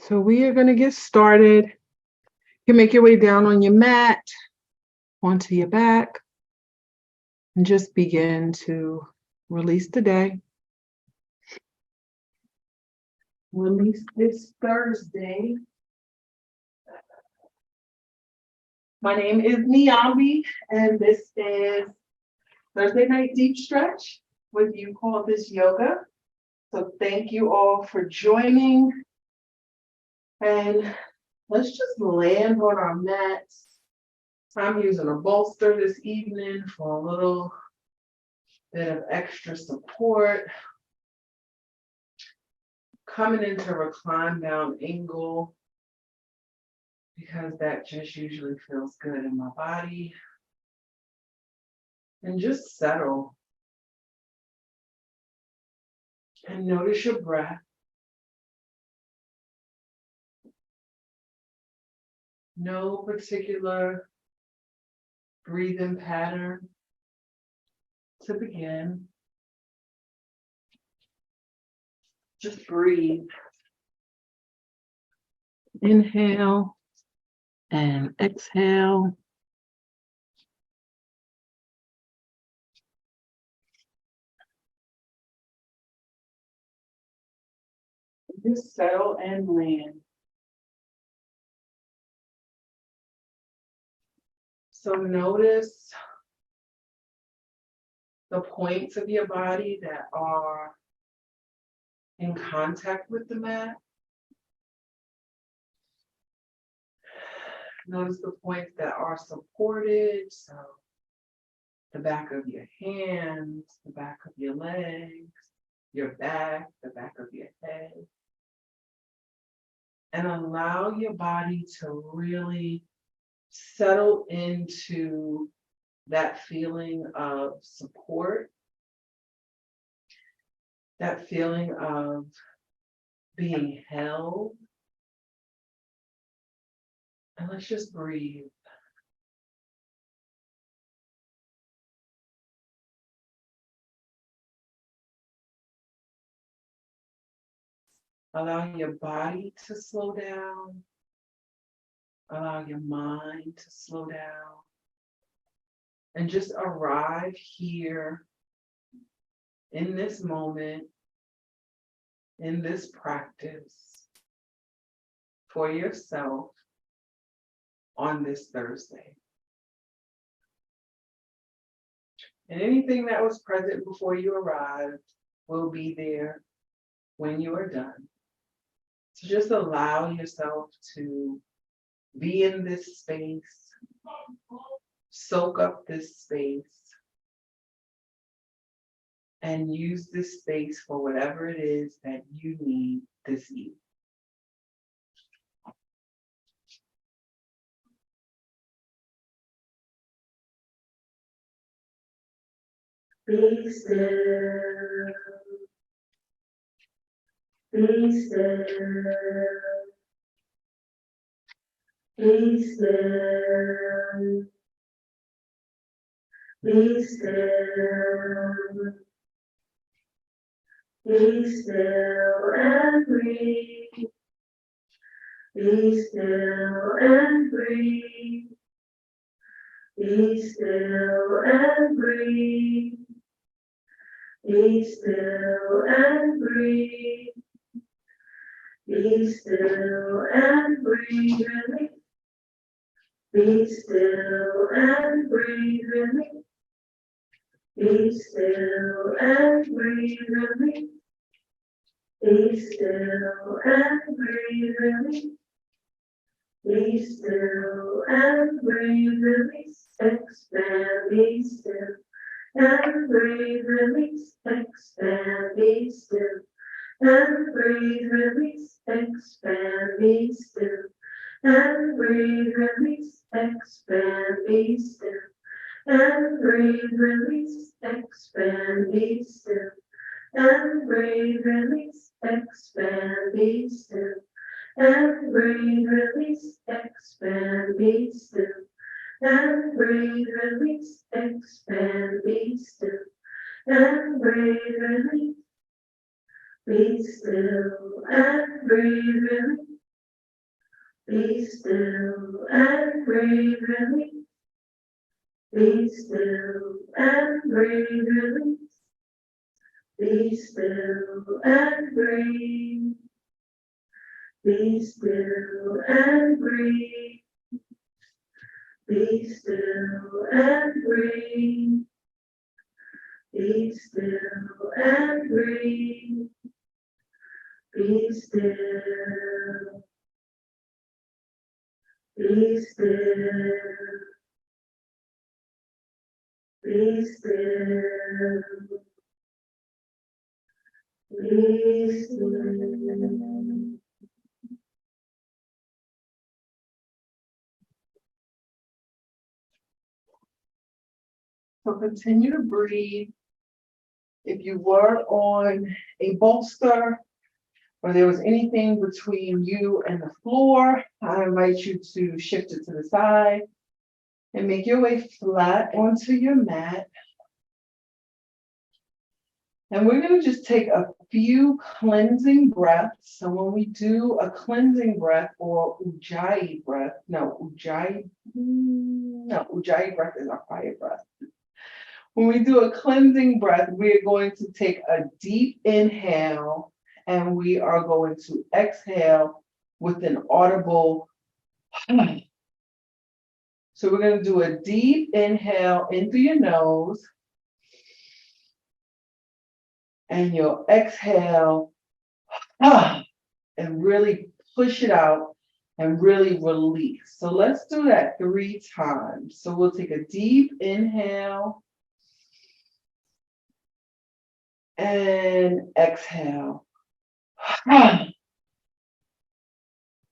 So we are going to get started. You can make your way down on your mat, onto your back, and just begin to release the day. Release this Thursday. My name is Niambi, and this is Thursday Night Deep Stretch, what you call this yoga. So thank you all for joining. And let's just land on our mats. I'm using a bolster this evening for a little bit of extra support. Coming into recline down angle because that just usually feels good in my body. And just settle. And notice your breath. No particular breathing pattern to begin. Just breathe. Inhale and exhale. Just settle and land. So notice the points of your body that are in contact with the mat. Notice the points that are supported. So the back of your hands, the back of your legs, your back, the back of your head. And allow your body to really settle into that feeling of support, that feeling of being held. And let's just breathe. Allow your body to slow down. Allow your mind to slow down. And just arrive here in this moment, in this practice for yourself on this Thursday. And anything that was present before you arrived will be there when you are done. So just allow yourself to be in this space, soak up this space, and use this space for whatever it is that you need this evening. Be still. Be still. Be still. Be still. Be still and breathe. Be still and breathe. Be still and breathe. Be still and breathe. Be still and breathe. Release. Be still and breathe. Release. Be still and breathe. Release. Be still and breathe. Release. Be still and breathe. Release. Expand. Be still and breathe. Release. Expand. Be still and breathe. Release. Expand. Be still and breathe. Release. Expand. Be still and breathe. Release. Expand. Be still and breathe. Release. Expand. Be still and breathe. Release. Expand. Be still and breathe. Release. Expand. Be still and breathe. Release. Be still and breathe. Release. Be still and breathe, release. Be still and breathe, release. Be still and breathe. Be still and breathe. Be still and breathe. Be still and breathe. Be still. Be still. Be still. Be still. So continue to breathe. If you were on a bolster or there was anything between you and the floor, I invite you to shift it to the side and make your way flat onto your mat. And we're going to just take a few cleansing breaths. So when we do a cleansing breath or ujjayi breath, ujjayi breath is our fire breath. When we do a cleansing breath, we're going to take a deep inhale and we are going to exhale with an audible. So we're going to do a deep inhale in through your nose and you'll exhale and really push it out and really release. So let's do that 3 times. So we'll take a deep inhale and exhale.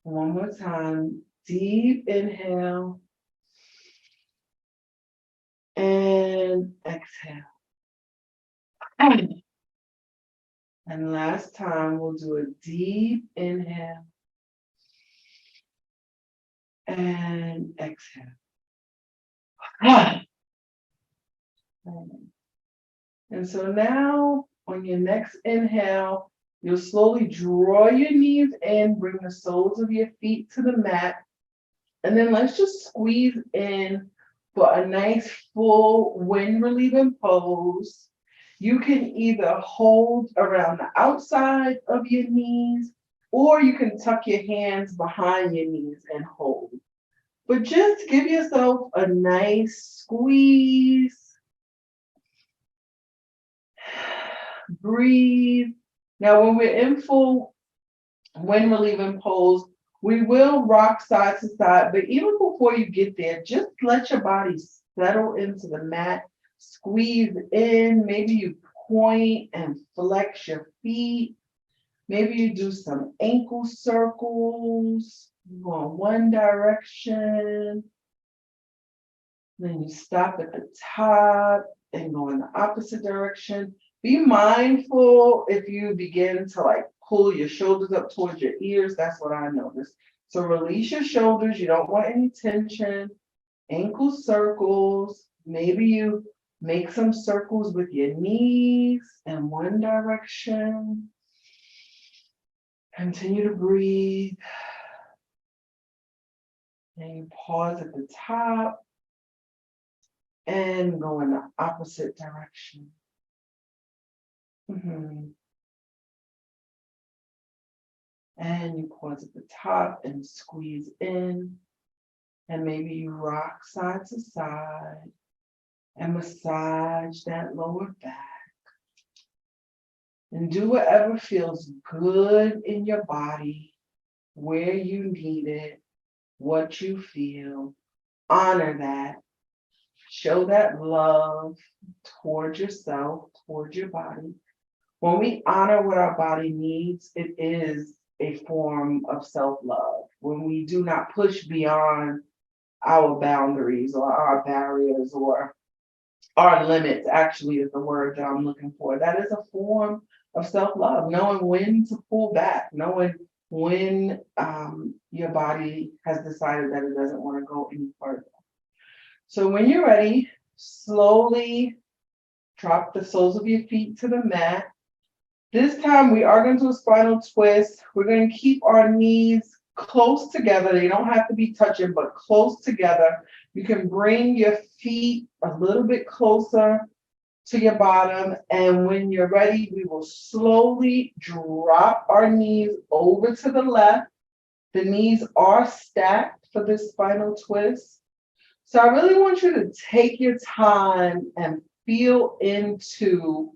One more time, deep inhale and exhale. And last time, we'll do a deep inhale and exhale. And so now, on your next inhale, you'll slowly draw your knees in, bring the soles of your feet to the mat, and then let's just squeeze in for a nice full wind relieving pose. You can either hold around the outside of your knees, or you can tuck your hands behind your knees and hold. But just give yourself a nice squeeze. Breathe. Now, when we're in full wind relieving pose, we will rock side to side, but even before you get there, just let your body settle into the mat, squeeze in, maybe you point and flex your feet, maybe you do some ankle circles, you go in one direction, then you stop at the top and go in the opposite direction. Be mindful if you begin to pull your shoulders up towards your ears. That's what I noticed. So release your shoulders. You don't want any tension. Ankle circles. Maybe you make some circles with your knees in one direction. Continue to breathe. And you pause at the top and go in the opposite direction. And you pause at the top and squeeze in. And maybe you rock side to side and massage that lower back. And do whatever feels good in your body, where you need it, what you feel. Honor that. Show that love towards yourself, towards your body. When we honor what our body needs, it is a form of self-love. When we do not push beyond our boundaries or our barriers or our limits, actually is the word that I'm looking for. That is a form of self-love, knowing when to pull back, knowing when your body has decided that it doesn't want to go any further. So when you're ready, slowly drop the soles of your feet to the mat. This time we are going to do a spinal twist. We're going to keep our knees close together. They don't have to be touching, but close together. You can bring your feet a little bit closer to your bottom. And when you're ready, we will slowly drop our knees over to the left. The knees are stacked for this spinal twist. So I really want you to take your time and feel into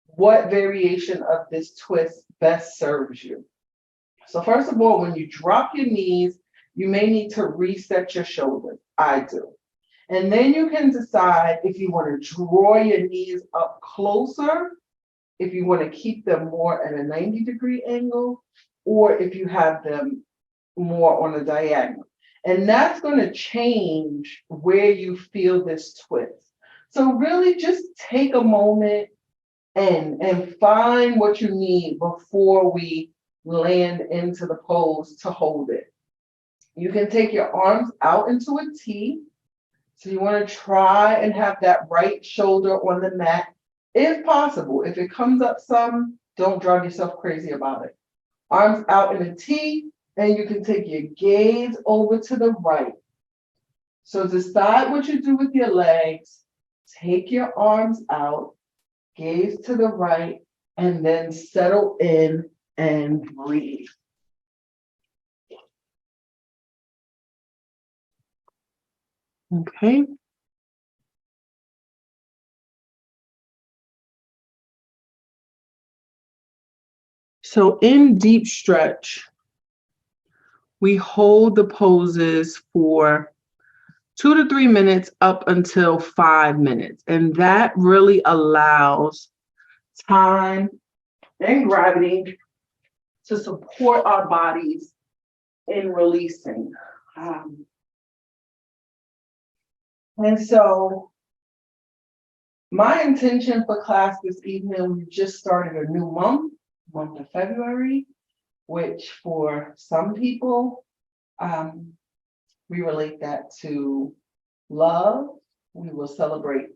what variation of this twist best serves you. So first of all, when you drop your knees, you may need to reset your shoulders. I do. And then you can decide if you want to draw your knees up closer, if you want to keep them more at a 90-degree angle, or if you have them more on a diagonal. And that's going to change where you feel this twist. So really just take a moment and find what you need before we land into the pose to hold it. You can take your arms out into a T. So you want to try and have that right shoulder on the mat, if possible. If it comes up some, don't drive yourself crazy about it. Arms out in a T, and you can take your gaze over to the right. So decide what you do with your legs. Take your arms out, gaze to the right, and then settle in and breathe. Okay. So in deep stretch, we hold the poses for 2 to 3 minutes up until 5 minutes. And that really allows time and gravity to support our bodies in releasing. And so my intention for class this evening, we just started a new month of February, which for some people, we relate that to love. We will celebrate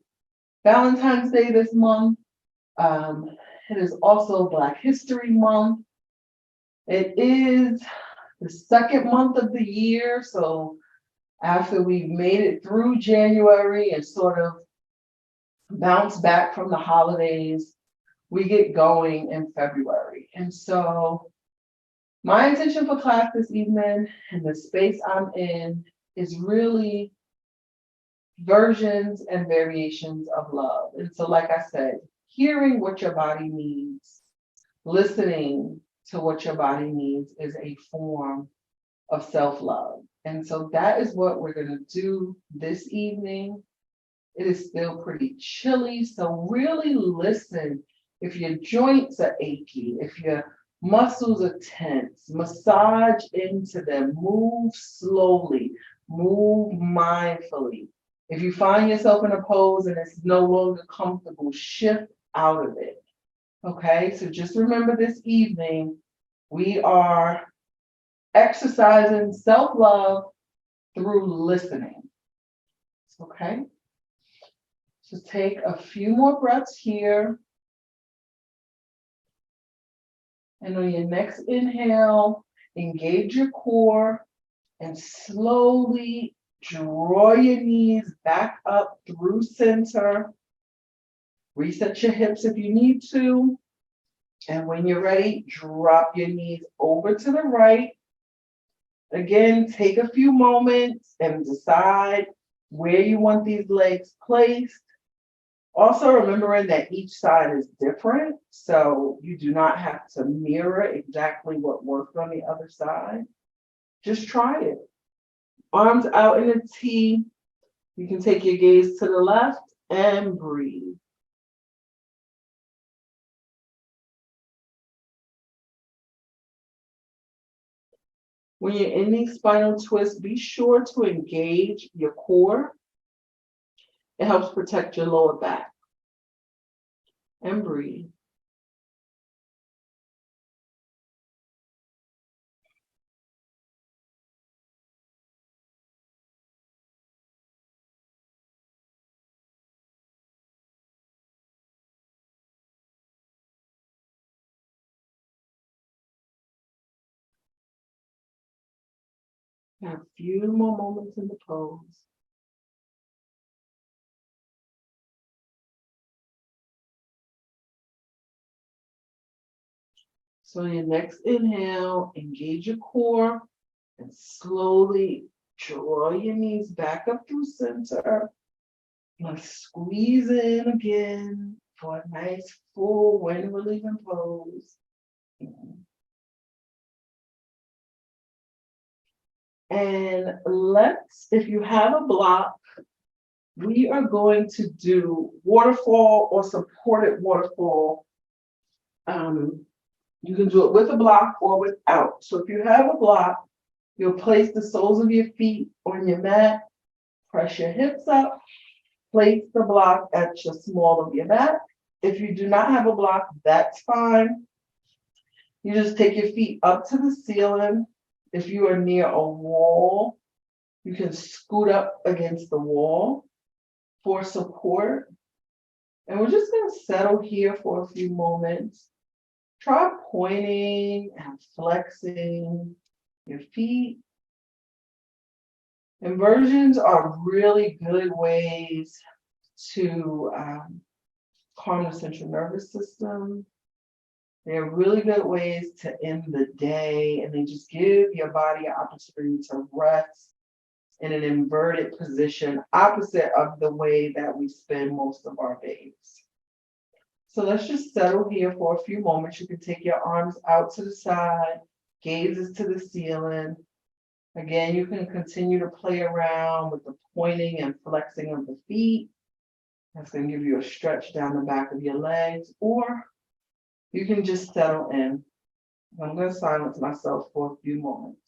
Valentine's Day this month. It is also Black History Month. It is the second month of the year, so after we've made it through January and sort of bounced back from the holidays, we get going in February. And so my intention for class this evening and the space I'm in is really versions and variations of love. And so, like I said, hearing what your body needs, listening to what your body needs is a form of self-love. And so that is what we're going to do this evening. It is still pretty chilly, so really listen. If your joints are achy, if your muscles are tense, massage into them, move slowly, move mindfully. If you find yourself in a pose and it's no longer comfortable, shift out of it. Okay, so just remember this evening, we are exercising self-love through listening. Okay, so take a few more breaths here. And on your next inhale, engage your core and slowly draw your knees back up through center. Reset your hips if you need to. And when you're ready, drop your knees over to the right. Again, take a few moments and decide where you want these legs placed. Also remembering that each side is different, so you do not have to mirror exactly what worked on the other side. Just try it. Arms out in a T. You can take your gaze to the left and breathe. When you're in these spinal twists, be sure to engage your core. It helps protect your lower back. And breathe. Got a few more moments in the pose. So your next inhale, engage your core and slowly draw your knees back up through center. Now squeeze in again for a nice full wind relieving pose. And let's, if you have a block, we are going to do waterfall or supported waterfall. You can do it with a block or without. So if you have a block, you'll place the soles of your feet on your mat, press your hips up, place the block at the small of your mat. If you do not have a block, that's fine. You just take your feet up to the ceiling. If you are near a wall, you can scoot up against the wall for support. And we're just going to settle here for a few moments. Try pointing and flexing your feet. Inversions are really good ways to calm the central nervous system. They're really good ways to end the day, and they just give your body an opportunity to rest in an inverted position, opposite of the way that we spend most of our days. So let's just settle here for a few moments. You can take your arms out to the side, gazes to the ceiling. Again, you can continue to play around with the pointing and flexing of the feet. That's going to give you a stretch down the back of your legs, or you can just settle in. I'm going to silence myself for a few moments.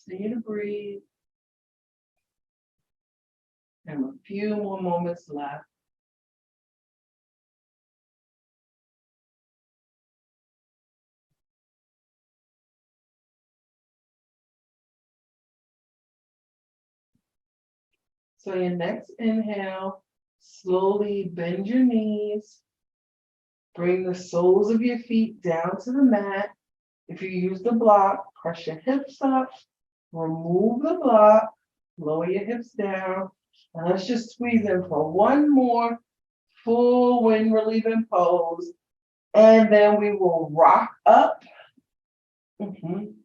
Continue to breathe. And a few more moments left. So your next inhale, slowly bend your knees. Bring the soles of your feet down to the mat. If you use the block, press your hips up, remove the block, lower your hips down, and let's just squeeze in for one more full wind relieving pose. And then we will rock up. We're going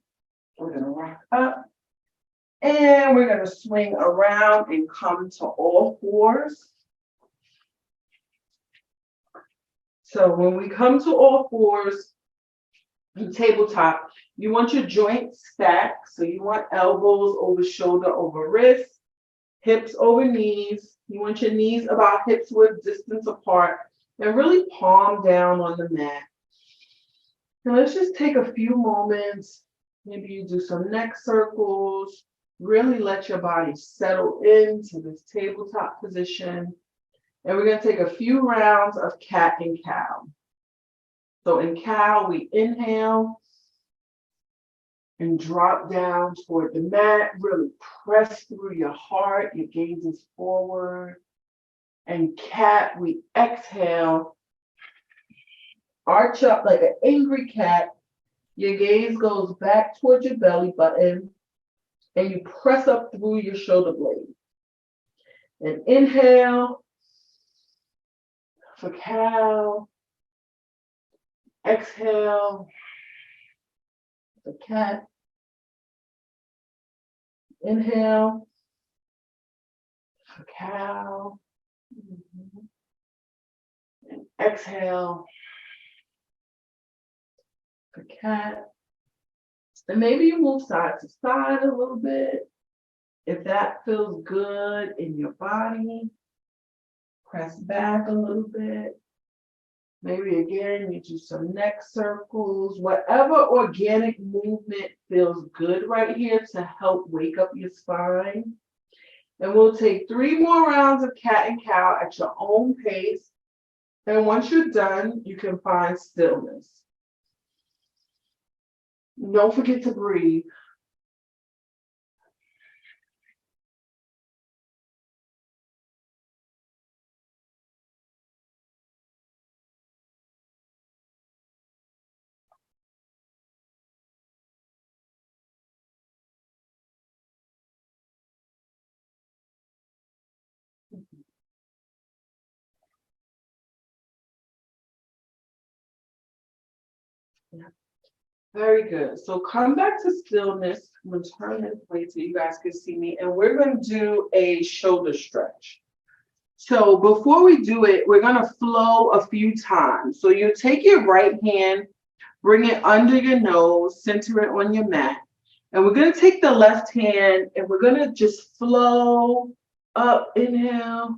to rock up. And we're going to swing around and come to all fours. So when we come to all fours, the tabletop, you want your joints stacked. So you want elbows over shoulder over wrist, hips over knees. You want your knees about hips width distance apart, and really palm down on the mat. Now let's just take a few moments. Maybe you do some neck circles. Really let your body settle into this tabletop position. And we're going to take a few rounds of cat and cow. So in cow, we inhale and drop down toward the mat. Really press through your heart. Your gaze is forward. And cat, we exhale. Arch up like an angry cat. Your gaze goes back towards your belly button. And you press up through your shoulder blade. And inhale for cow. Exhale for cat. Inhale for cow. And exhale for cat. And maybe you move side to side a little bit. If that feels good in your body, press back a little bit. Maybe again, you do some neck circles, whatever organic movement feels good right here to help wake up your spine. And we'll take 3 more rounds of cat and cow at your own pace. And once you're done, you can find stillness. Don't forget to breathe. Very good. So come back to stillness. I'm going to turn this way so you guys can see me. And we're going to do a shoulder stretch. So before we do it, we're going to flow a few times. So you take your right hand, bring it under your nose, center it on your mat. And we're going to take the left hand and we're going to just flow up, inhale,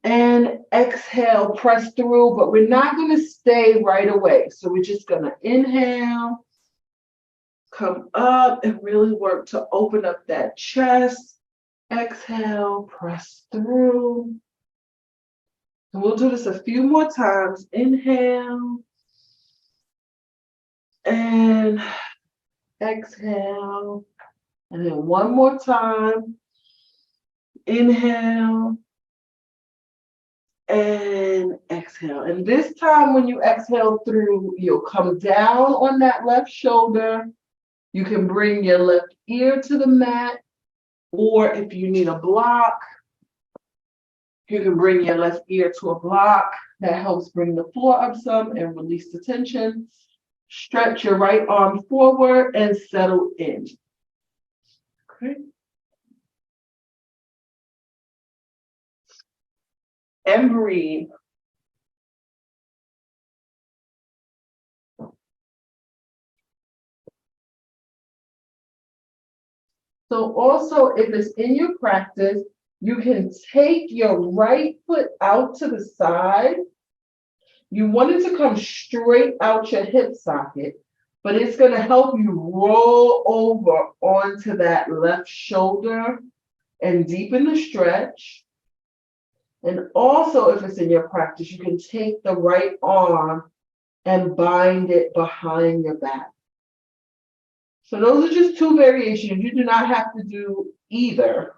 and exhale, press through, but we're not going to stay right away. So we're just going to inhale, come up, and really work to open up that chest. Exhale, press through. And we'll do this a few more times. Inhale, and exhale. And then one more time. Inhale, and exhale. And this time when you exhale through, you'll come down on that left shoulder. You can bring your left ear to the mat, or if you need a block, you can bring your left ear to a block. That helps bring the floor up some and release the tension. Stretch your right arm forward and settle in. Okay. And breathe. So also, if it's in your practice, you can take your right foot out to the side. You want it to come straight out your hip socket, but it's going to help you roll over onto that left shoulder and deepen the stretch. And also, if it's in your practice, you can take the right arm and bind it behind your back. So those are just 2 variations. You do not have to do either.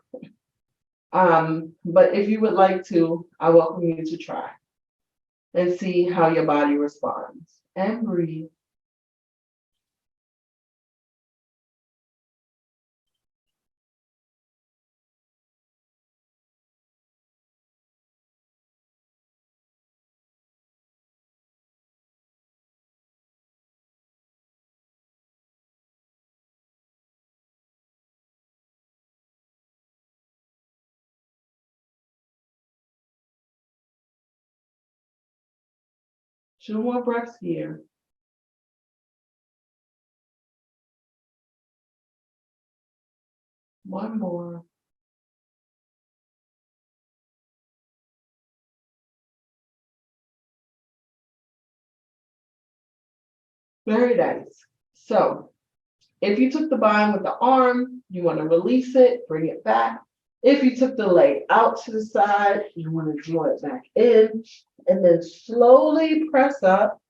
But if you would like to, I welcome you to try and see how your body responds. And breathe. Two more breaths here. One more. Very nice. So if you took the bind with the arm, you want to release it, bring it back. If you took the leg out to the side, you want to draw it back in and then slowly press up.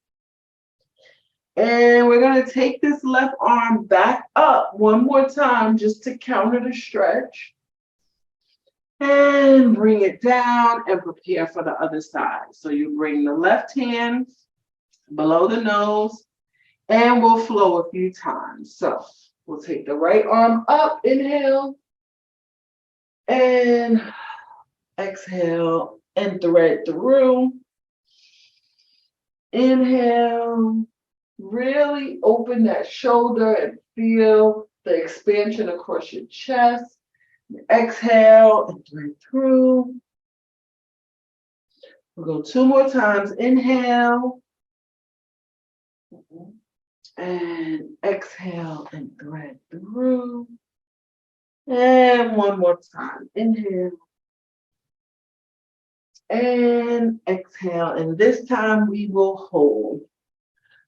And we're going to take this left arm back up one more time just to counter the stretch. And bring it down and prepare for the other side. So you bring the left hand below the nose and we'll flow a few times. So we'll take the right arm up, inhale, and exhale and thread through. Inhale. Really open that shoulder and feel the expansion across your chest. Exhale and thread through. We'll go 2 more times. Inhale. And exhale and thread through. And one more time. Inhale and exhale. And this time we will hold.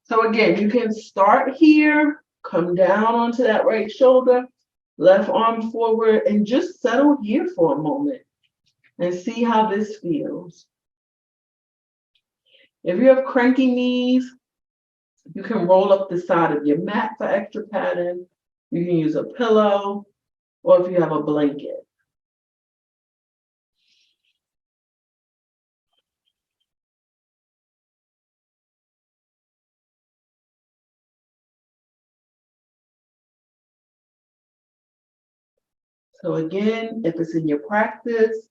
So again, you can start here, come down onto that right shoulder, left arm forward, and just settle here for a moment and see how this feels. If you have cranky knees, you can roll up the side of your mat for extra padding. You can use a pillow, or if you have a blanket. So again, if it's in your practice,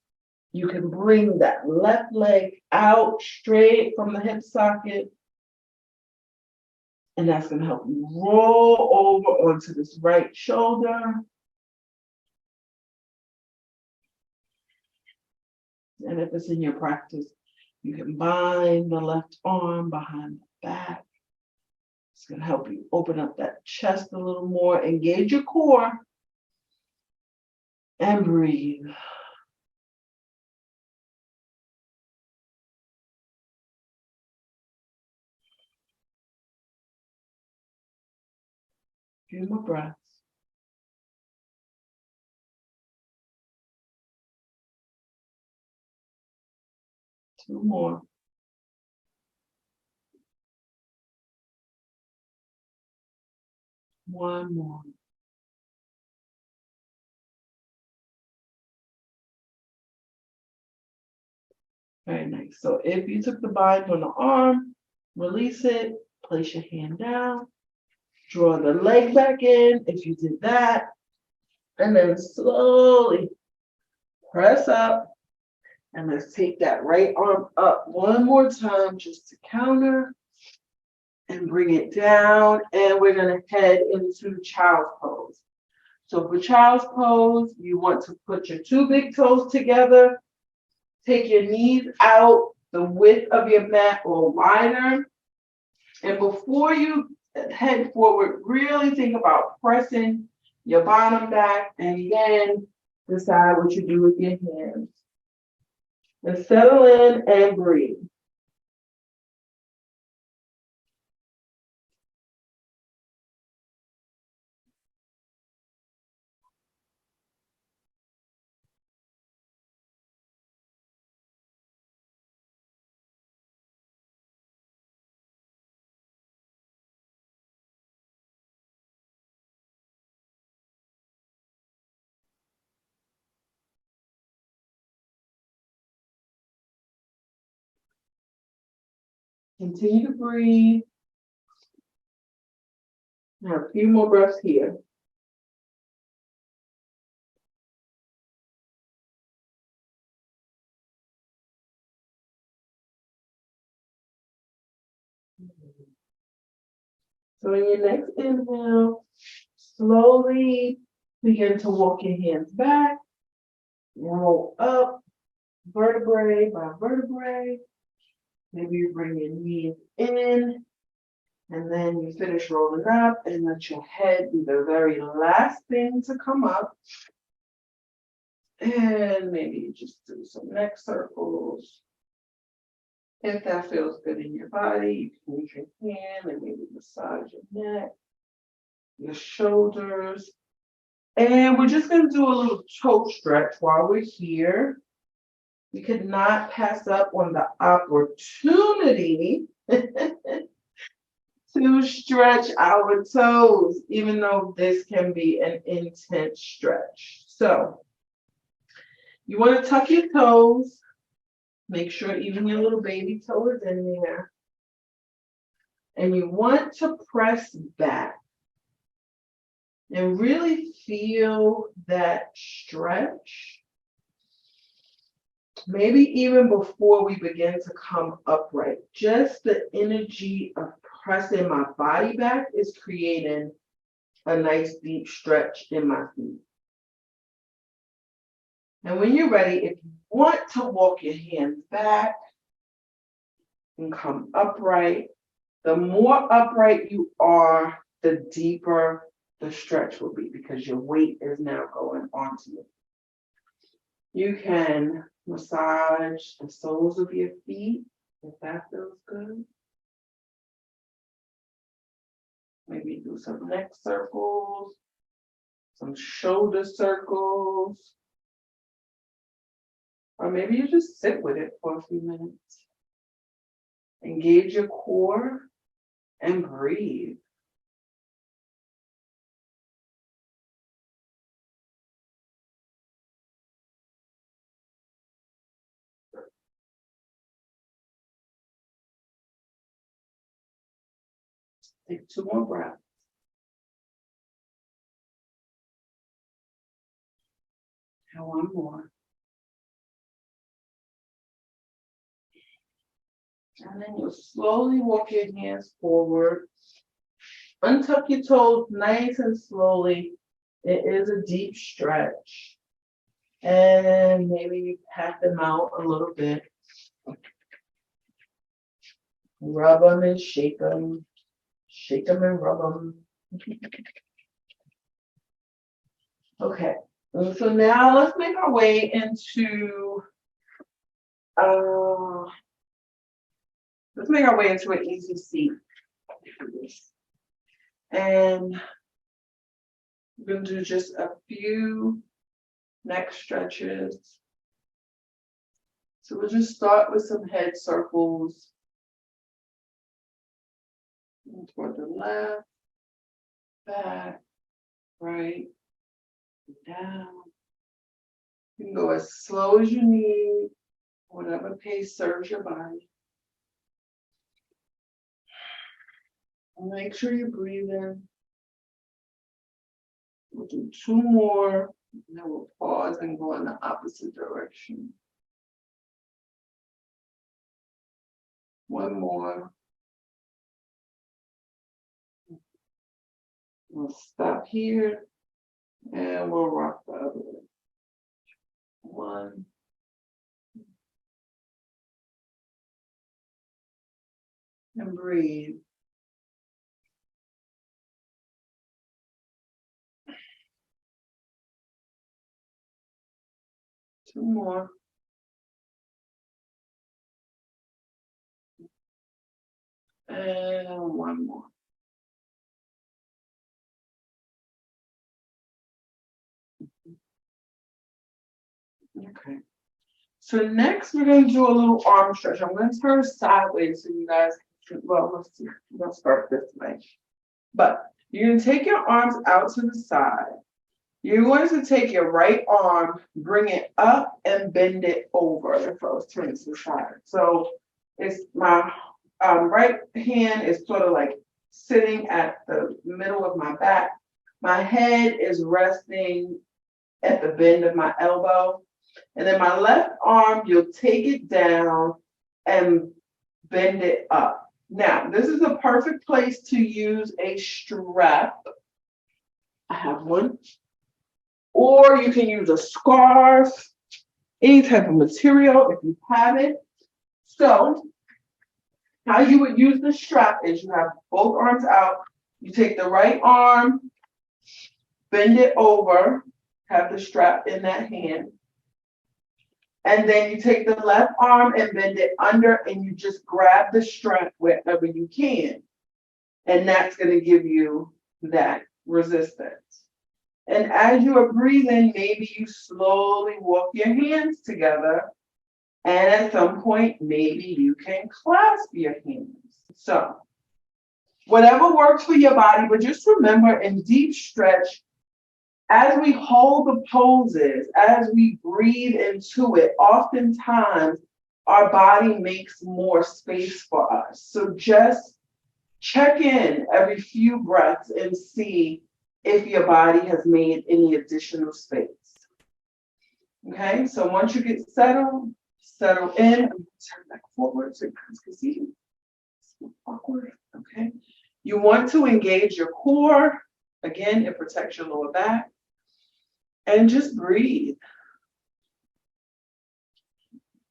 you can bring that left leg out straight from the hip socket. And that's going to help you roll over onto this right shoulder. And if it's in your practice, you can bind the left arm behind the back. It's going to help you open up that chest a little more, engage your core, and breathe. Few more breaths. Two more. One more. Very nice. So if you took the bind on the arm, release it, place your hand down, draw the leg back in if you did that, and then slowly press up. And let's take that right arm up one more time just to counter and bring it down. And we're going to head into child's pose. So for child's pose, you want to put your two big toes together, take your knees out the width of your mat or wider. And before you head forward, really think about pressing your bottom back and then decide what you do with your hands. And settle in and breathe. Continue to breathe. Have a few more breaths here. So in your next inhale, slowly begin to walk your hands back, roll up vertebrae by vertebrae. Maybe you bring your knees in, and then you finish rolling up and let your head be the very last thing to come up. And maybe you just do some neck circles. If that feels good in your body, you can use your hand and maybe massage your neck, your shoulders. And we're just going to do a little toe stretch while we're here. We could not pass up on the opportunity to stretch our toes, even though this can be an intense stretch. So you want to tuck your toes. Make sure even your little baby toe is in there. And you want to press back and really feel that stretch. Maybe even before we begin to come upright, just the energy of pressing my body back is creating a nice deep stretch in my feet. And when you're ready, if you want to walk your hands back and come upright, the more upright you are, the deeper the stretch will be because your weight is now going onto it. You can massage the soles of your feet if that feels good. Maybe do some neck circles, some shoulder circles, or maybe you just sit with it for a few minutes. Engage your core and breathe. Take 2 more breaths. And 1 more. And then you'll slowly walk your hands forward. Untuck your toes nice and slowly. It is a deep stretch. And maybe you pat them out a little bit. Rub them and shake them. Shake them and rub them. Okay. And so now let's make our way into an easy seat. And we're going to do just a few neck stretches. So we'll just start with some head circles. Toward the left, back, right, down. You can go as slow as you need, whatever pace serves your body. And make sure you're breathing. We'll do 2 more, and then we'll pause and go in the opposite direction. 1 more. We'll stop here and we'll rock the other way. 1. And breathe. Two more. And 1 more. Okay. So next we're going to do a little arm stretch. I'm going to turn sideways so you guys can, well, let's see. We'll start this way. But you're going to take your arms out to the side. You're going to take your right arm, bring it up and bend it over. If I was turning to the side. So it's my right hand is sort of like sitting at the middle of my back. My head is resting at the bend of my elbow. And then my left arm, you'll take it down and bend it up. Now, this is a perfect place to use a strap. I have one. Or you can use a scarf, any type of material if you have it. So, how you would use the strap is you have both arms out. You take the right arm, bend it over, have the strap in that hand. And then you take the left arm and bend it under and you just grab the strap wherever you can. And that's going to give you that resistance. And as you are breathing, maybe you slowly walk your hands together. And at some point, maybe you can clasp your hands. So whatever works for your body, but just remember in deep stretch, as we hold the poses, as we breathe into it, oftentimes our body makes more space for us. So just check in every few breaths and see if your body has made any additional space. Okay, so once you get settle in, turn back forward so you guys can see. It's awkward. Okay, you want to engage your core. Again, it protects your lower back. And just breathe.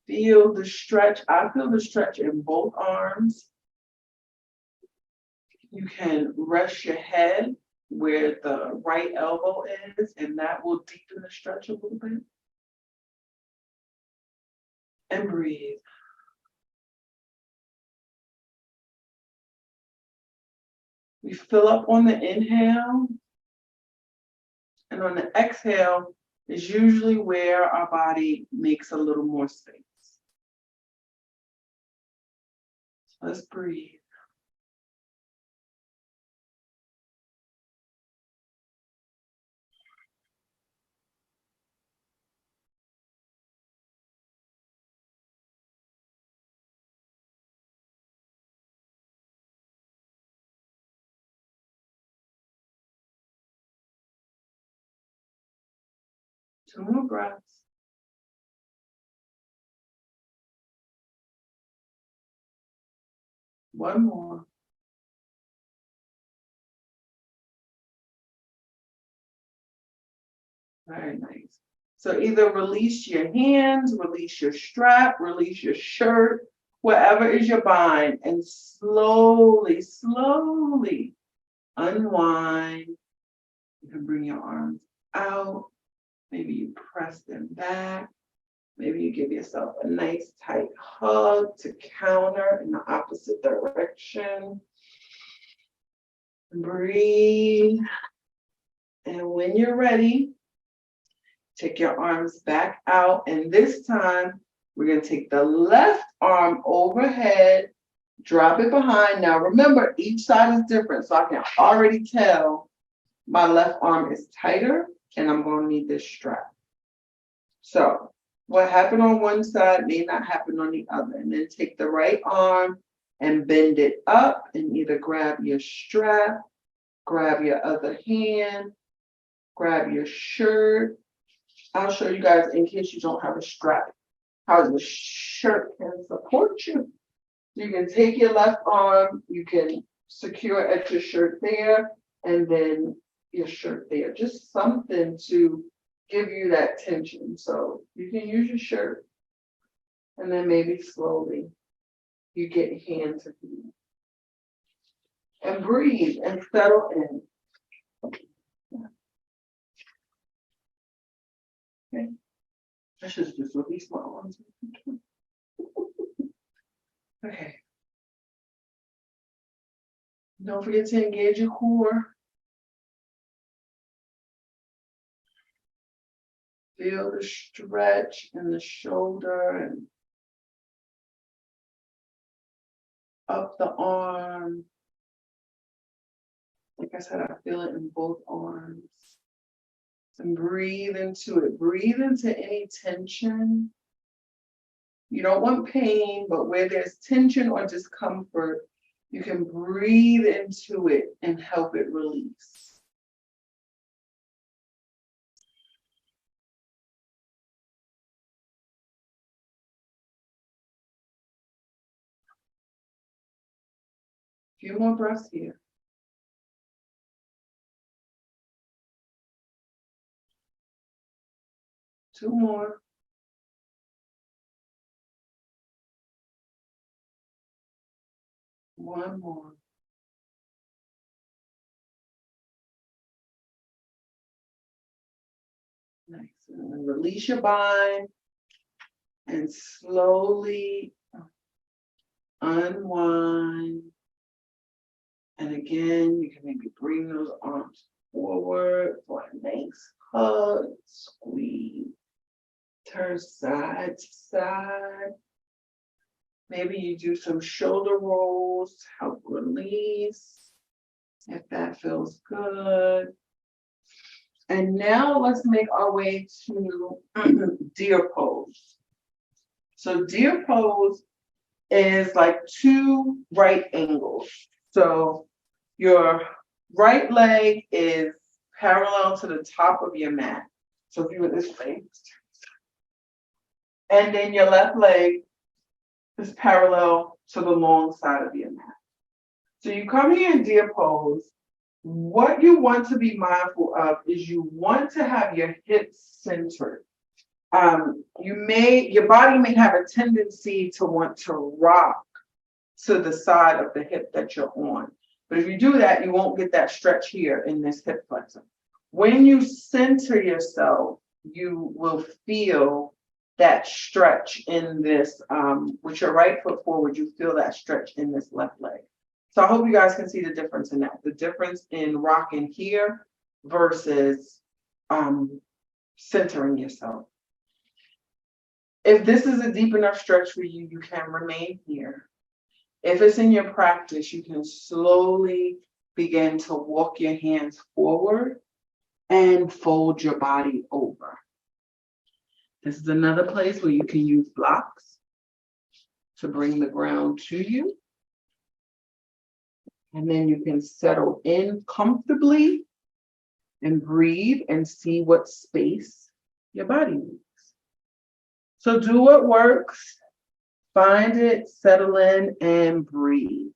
Feel the stretch. I feel the stretch in both arms. You can rest your head where the right elbow is, and that will deepen the stretch a little bit. And breathe. We fill up on the inhale, and on the exhale is usually where our body makes a little more space. So let's breathe. Two more breaths. One more. Very nice. So either release your hands, release your strap, release your shirt, whatever is your bind, and slowly, slowly unwind. You can bring your arms out. Maybe you press them back. Maybe you give yourself a nice tight hug to counter in the opposite direction. Breathe. And when you're ready, take your arms back out. And this time, we're going to take the left arm overhead, drop it behind. Now, remember, each side is different. So I can already tell my left arm is tighter, and I'm going to need this strap. So what happened on one side may not happen on the other. And then take the right arm and bend it up and either grab your strap, grab your other hand, grab your shirt. I'll show you guys in case you don't have a strap, how the shirt can support you. You can take your left arm, you can secure at your shirt there, and then your shirt there. Just something to give you that tension. So you can use your shirt, and then maybe slowly you get hand to hand. And breathe and settle in. Okay. I should just release my arms. Okay. Don't forget to engage your core. Feel the stretch in the shoulder and up the arm. Like I said, I feel it in both arms. And breathe into it. Breathe into any tension. You don't want pain, but where there's tension or discomfort, you can breathe into it and help it release. A few more breaths here. Two more. One more. Nice. And then release your bind and slowly unwind. And again, you can maybe bring those arms forward for a nice hug, squeeze, turn side to side. Maybe you do some shoulder rolls to help release, if that feels good. And now let's make our way to deer pose. So deer pose is like two right angles. So your right leg is parallel to the top of your mat. So if you were this way, and then your left leg is parallel to the long side of your mat. So you come here in deer pose. What you want to be mindful of is you want to have your hips centered. Your body may have a tendency to want to rock to the side of the hip that you're on. But if you do that, you won't get that stretch here in this hip flexor. When you center yourself, you will feel that stretch in this, with your right foot forward, you feel that stretch in this left leg. So I hope you guys can see the difference in that. The difference in rocking here versus centering yourself. If this is a deep enough stretch for you, you can remain here. If it's in your practice, you can slowly begin to walk your hands forward and fold your body over. This is another place where you can use blocks to bring the ground to you. And then you can settle in comfortably and breathe and see what space your body needs. So do what works, find it, settle in, and breathe.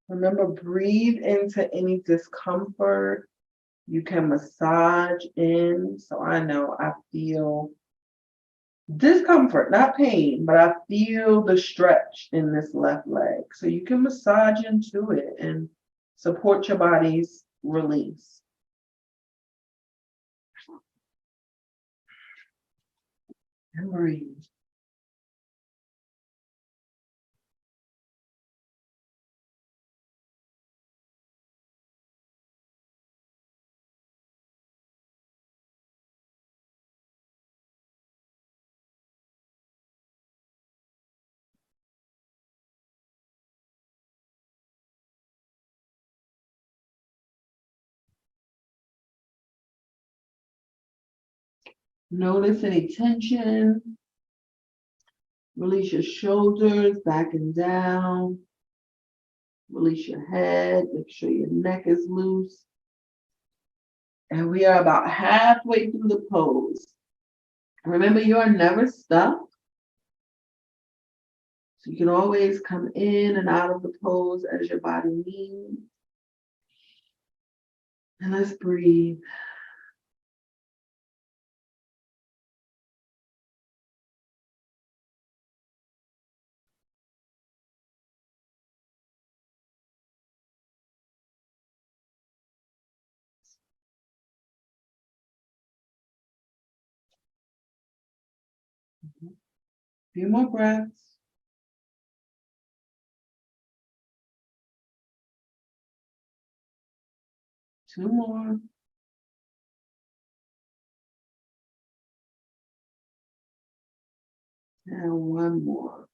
Remember, breathe into any discomfort. You can massage in. So I know I feel discomfort, not pain, but I feel the stretch in this left leg. So you can massage into it and support your body's release. And breathe. Notice any tension. Release your shoulders back and down. Release your head. Make sure your neck is loose. And we are about halfway through the pose. Remember, you are never stuck. So you can always come in and out of the pose as your body needs. And let's breathe. A few more breaths. Two more. And one more.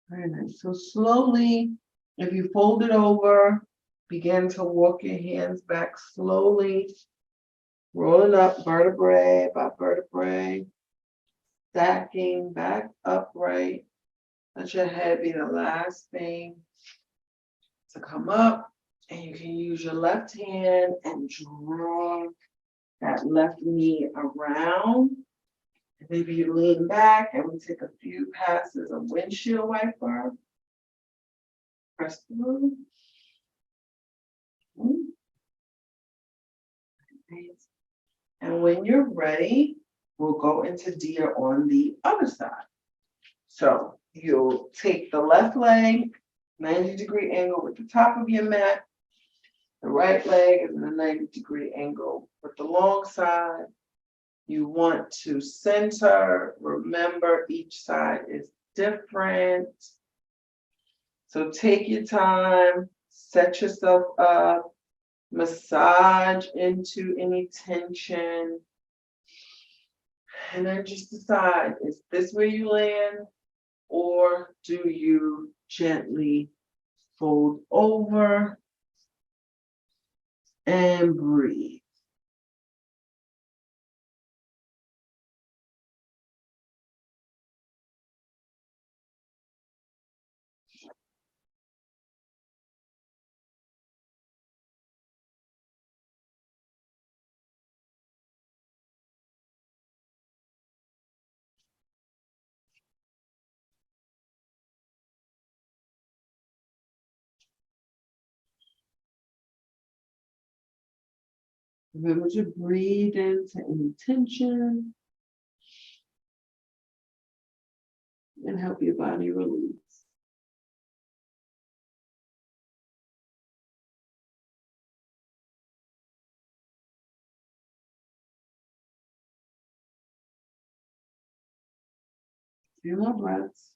Very nice. So slowly, if you fold it over, begin to walk your hands back slowly, rolling up vertebrae by vertebrae, stacking back upright. Let your head be the last thing to come up, and you can use your left hand and draw that left knee around. Maybe you lean back and we take a few passes of windshield wiper. Press through. And when you're ready, we'll go into deer on the other side. So you'll take the left leg, 90-degree angle with the top of your mat. The right leg is in a 90-degree angle with the long side. You want to center. Remember, each side is different. So take your time, set yourself up, massage into any tension. And then just decide, is this where you land? Or do you gently fold over and breathe? Remember to breathe into any tension and help your body release. Feel my breaths.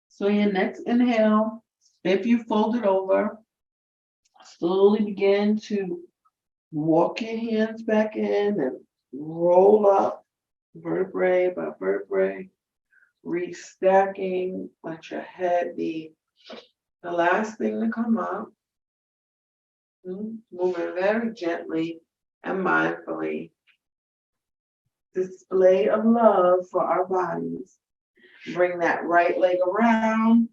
So your next inhale, if you fold it over, slowly begin to walk your hands back in and roll up vertebrae by vertebrae, restacking. Let your head be the last thing to come up. Moving very gently and mindfully. Display of love for our bodies. Bring that right leg around.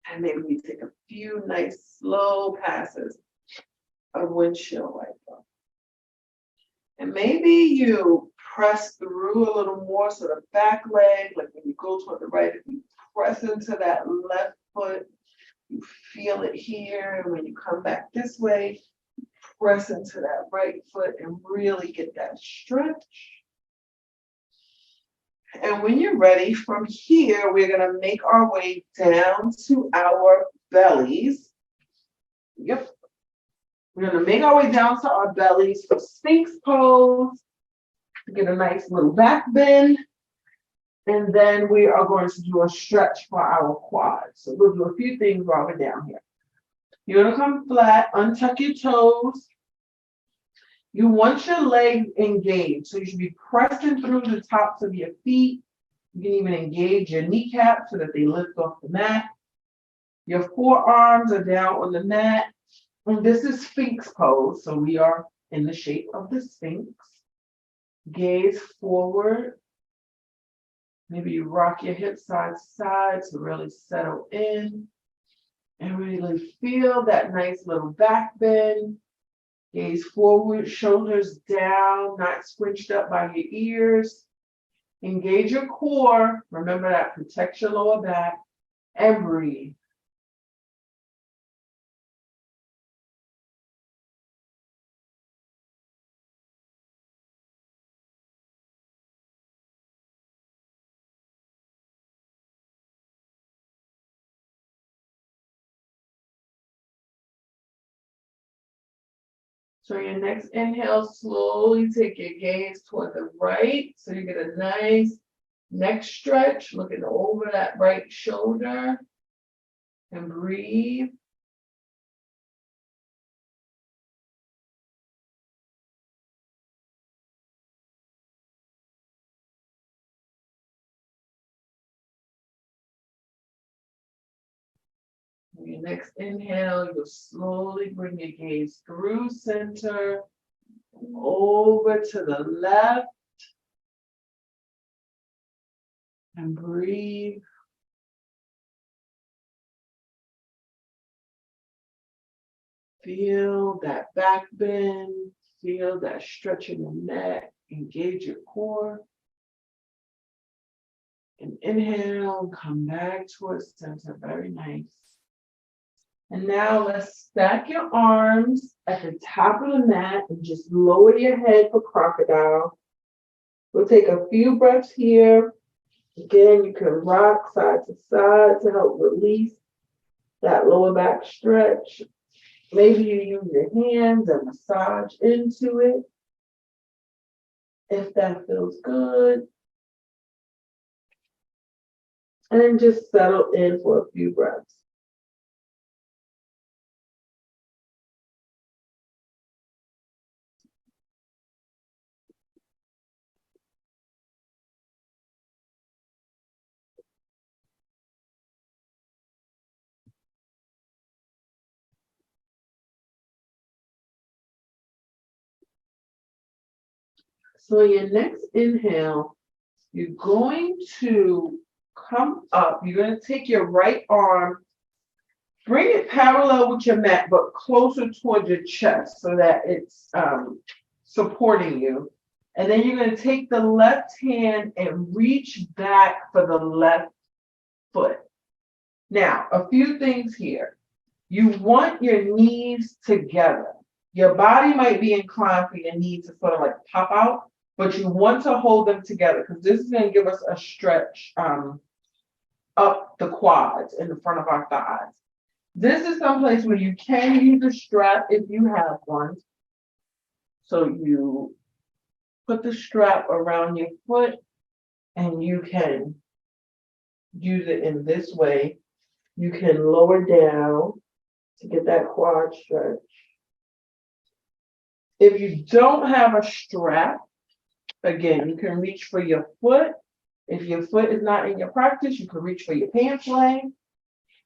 And maybe we take a few nice slow passes of windshield wiper. And maybe you press through a little more so the back leg, like when you go toward the right, if you press into that left foot, you feel it here. And when you come back this way, press into that right foot and really get that stretch. And when you're ready, from here, we're going to make our way down to our bellies. Yep. We're going to make our way down to our bellies for Sphinx pose. Get a nice little back bend. And then we are going to do a stretch for our quads. So we'll do a few things while we're down here. You're going to come flat, untuck your toes. You want your legs engaged. So you should be pressing through the tops of your feet. You can even engage your kneecaps so that they lift off the mat. Your forearms are down on the mat. And this is Sphinx pose. So we are in the shape of the Sphinx. Gaze forward. Maybe you rock your hips side to side to really settle in. And really feel that nice little back bend. Gaze forward, shoulders down, not squinched up by your ears. Engage your core. Remember that protects your lower back. And breathe. So your next inhale, slowly take your gaze toward the right. So you get a nice neck stretch, looking over that right shoulder. And breathe. Your next inhale, you'll slowly bring your gaze through center, over to the left, and breathe. Feel that back bend, feel that stretch in the neck, engage your core. And inhale, come back towards center, very nice. And now let's stack your arms at the top of the mat and just lower your head for crocodile. We'll take a few breaths here. Again, you can rock side to side to help release that lower back stretch. Maybe you use your hands and massage into it if that feels good. And then just settle in for a few breaths. So your next inhale, you're going to come up. You're going to take your right arm, bring it parallel with your mat, but closer toward your chest so that it's supporting you. And then you're going to take the left hand and reach back for the left foot. Now, a few things here. You want your knees together. Your body might be inclined for your knees to sort of like pop out, but you want to hold them together because this is going to give us a stretch up the quads in the front of our thighs. This is someplace where you can use a strap if you have one. So you put the strap around your foot and you can use it in this way. You can lower down to get that quad stretch. If you don't have a strap, again, you can reach for your foot. If your foot is not in your practice, you can reach for your pants leg.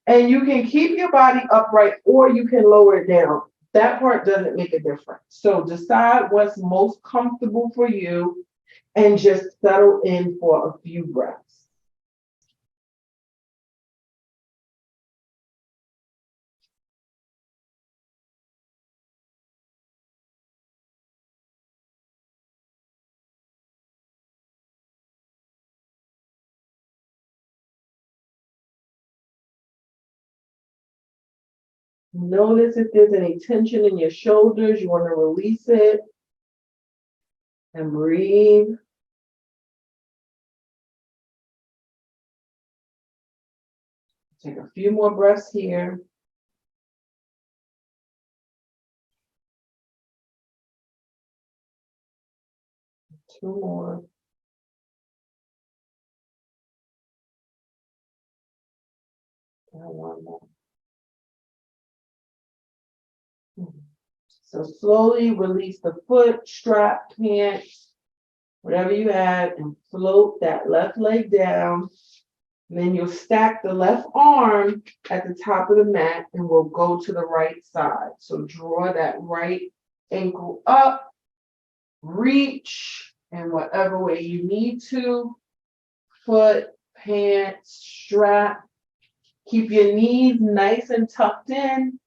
And you can keep your body upright or you can lower it down. That part doesn't make a difference. So decide what's most comfortable for you and just settle in for a few breaths. Notice if there's any tension in your shoulders, you want to release it and breathe. Take a few more breaths here. Two more. And one more. So slowly release the foot, strap, pants, whatever you have, and float that left leg down. And then you'll stack the left arm at the top of the mat and we'll go to the right side. So draw that right ankle up, reach in whatever way you need to. Foot, pants, strap. Keep your knees nice and tucked in.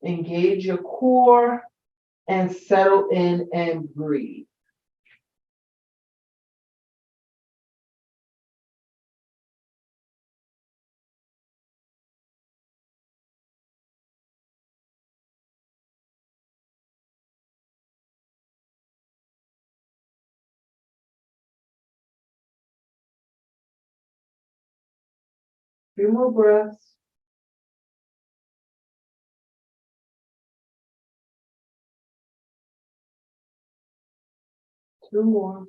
Engage your core and settle in and breathe. Few more breaths. Two more.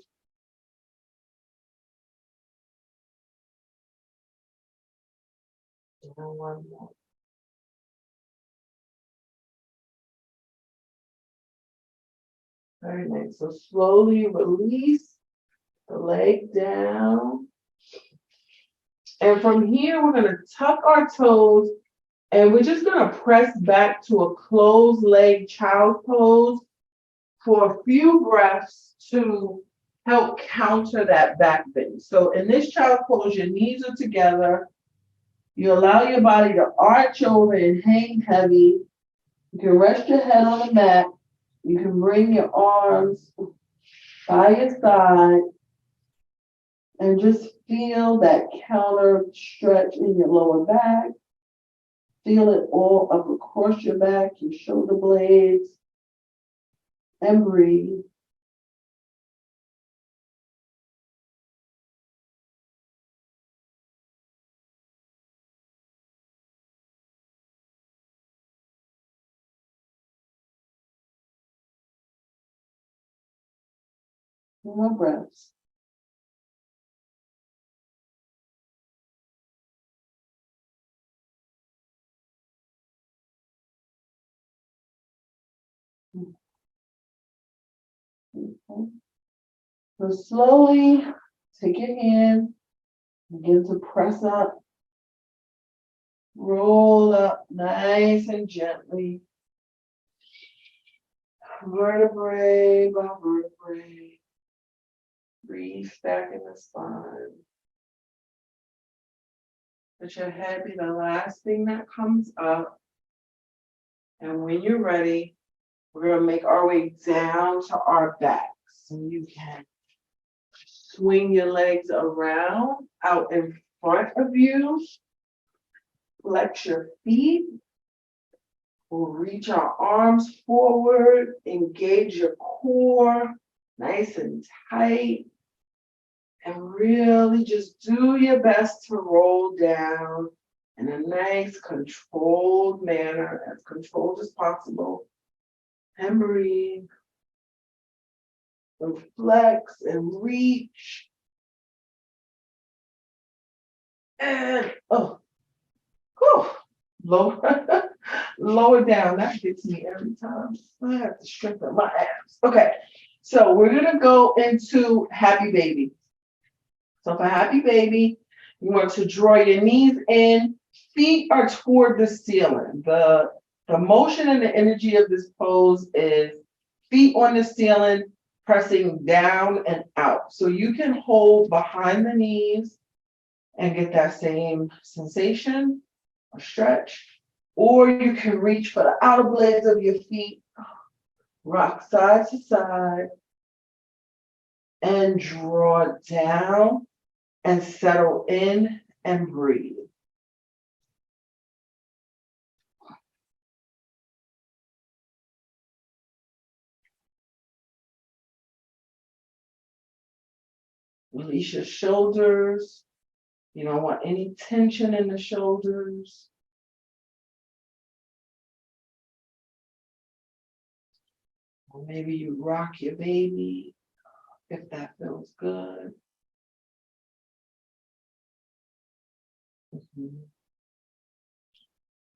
And one more. Very nice. So slowly release the leg down. And from here, we're going to tuck our toes and we're just going to press back to a closed leg child pose for a few breaths to help counter that back bend. So in this child pose, your knees are together. You allow your body to arch over and hang heavy. You can rest your head on the mat. You can bring your arms by your side and just feel that counter stretch in your lower back. Feel it all up across your back, your shoulder blades, and breathe. Two more breaths. Okay. So slowly take your hand, begin to press up, roll up nice and gently, vertebrae by vertebrae. Breathe back in the spine. Let your head be the last thing that comes up. And when you're ready, we're going to make our way down to our backs. So you can swing your legs around out in front of you. Flex your feet. We'll reach our arms forward. Engage your core nice and tight. And really just do your best to roll down in a nice, controlled manner, as controlled as possible. And breathe. And flex and reach. And, lower down. That gets me every time. I have to strengthen my abs. Okay, so we're going to go into happy baby. So for happy baby, you want to draw your knees in. Feet are toward the ceiling. The motion and the energy of this pose is feet on the ceiling, pressing down and out. So you can hold behind the knees and get that same sensation or stretch. Or you can reach for the outer blades of your feet, rock side to side, and draw down and settle in and breathe. Release your shoulders. You don't want any tension in the shoulders. Or maybe you rock your baby if that feels good.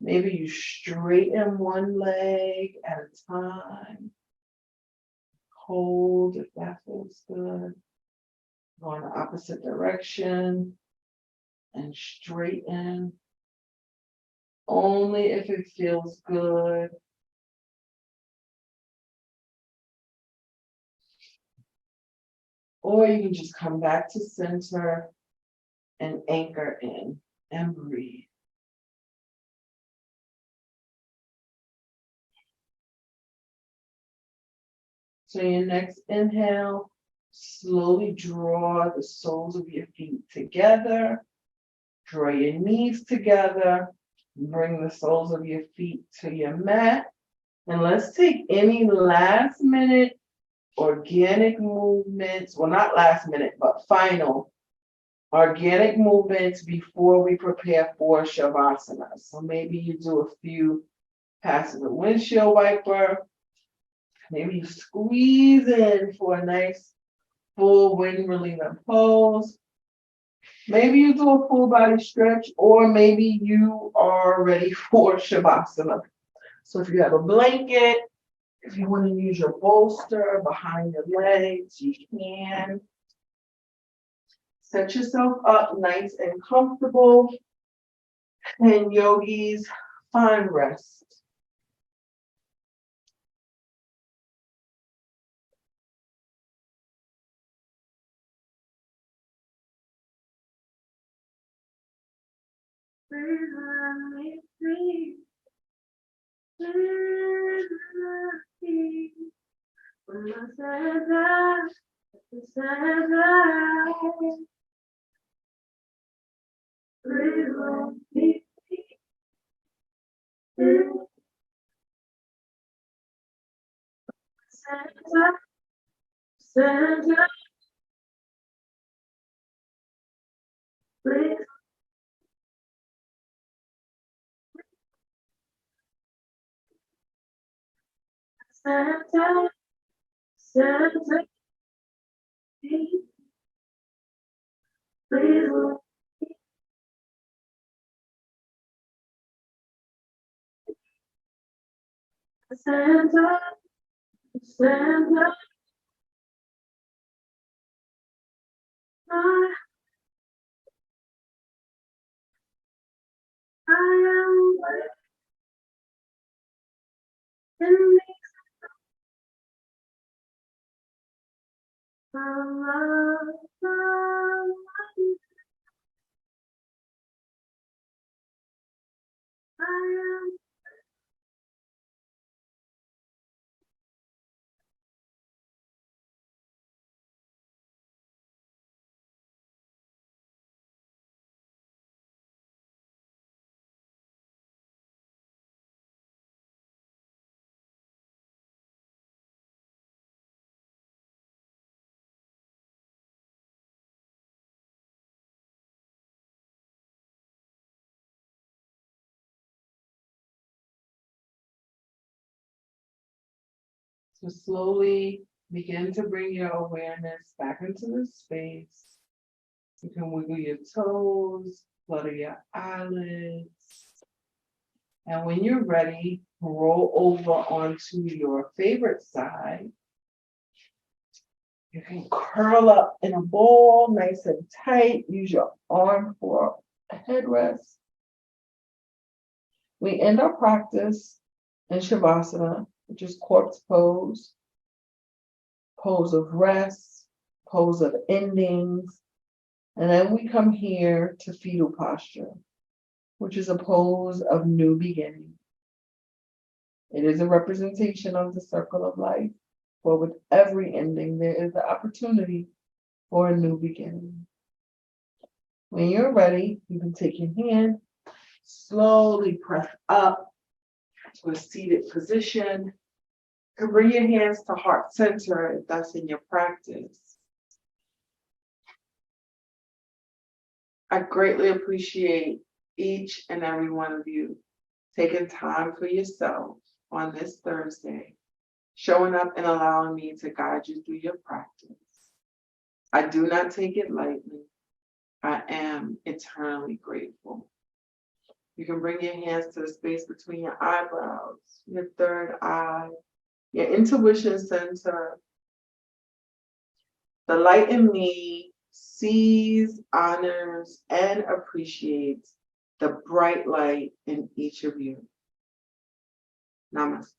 Maybe you straighten one leg at a time. Hold if that feels good. Go in the opposite direction and straighten. Only if it feels good. Or you can just come back to center and anchor in and breathe. So your next inhale, slowly draw the soles of your feet together. Draw your knees together. Bring the soles of your feet to your mat. And let's take any last minute organic movements. Well, not last minute, but final organic movements before we prepare for Shavasana. So maybe you do a few passes of windshield wiper. Maybe you squeeze in for a nice full wind relieving pose. Maybe you do a full body stretch, or maybe you are ready for Shavasana. So if you have a blanket, if you want to use your bolster behind your legs, you can. Set yourself up nice and comfortable. And yogis, find rest. So slowly begin to bring your awareness back into the space. You can wiggle your toes, flutter your eyelids. And when you're ready, roll over onto your favorite side. You can curl up in a ball, nice and tight. Use your arm for a headrest. We end our practice in Shavasana, which is corpse pose, pose of rest, pose of endings. And then we come here to fetal posture, which is a pose of new beginning. It is a representation of the circle of life, for with every ending, there is the opportunity for a new beginning. When you're ready, you can take your hand, slowly press up to a seated position, and bring your hands to heart center if that's in your practice. I greatly appreciate each and every one of you taking time for yourself on this Thursday, showing up and allowing me to guide you through your practice. I do not take it lightly. I am eternally grateful. You can bring your hands to the space between your eyebrows, your third eye, your intuition center. The light in me sees, honors, and appreciates the bright light in each of you. Namaste.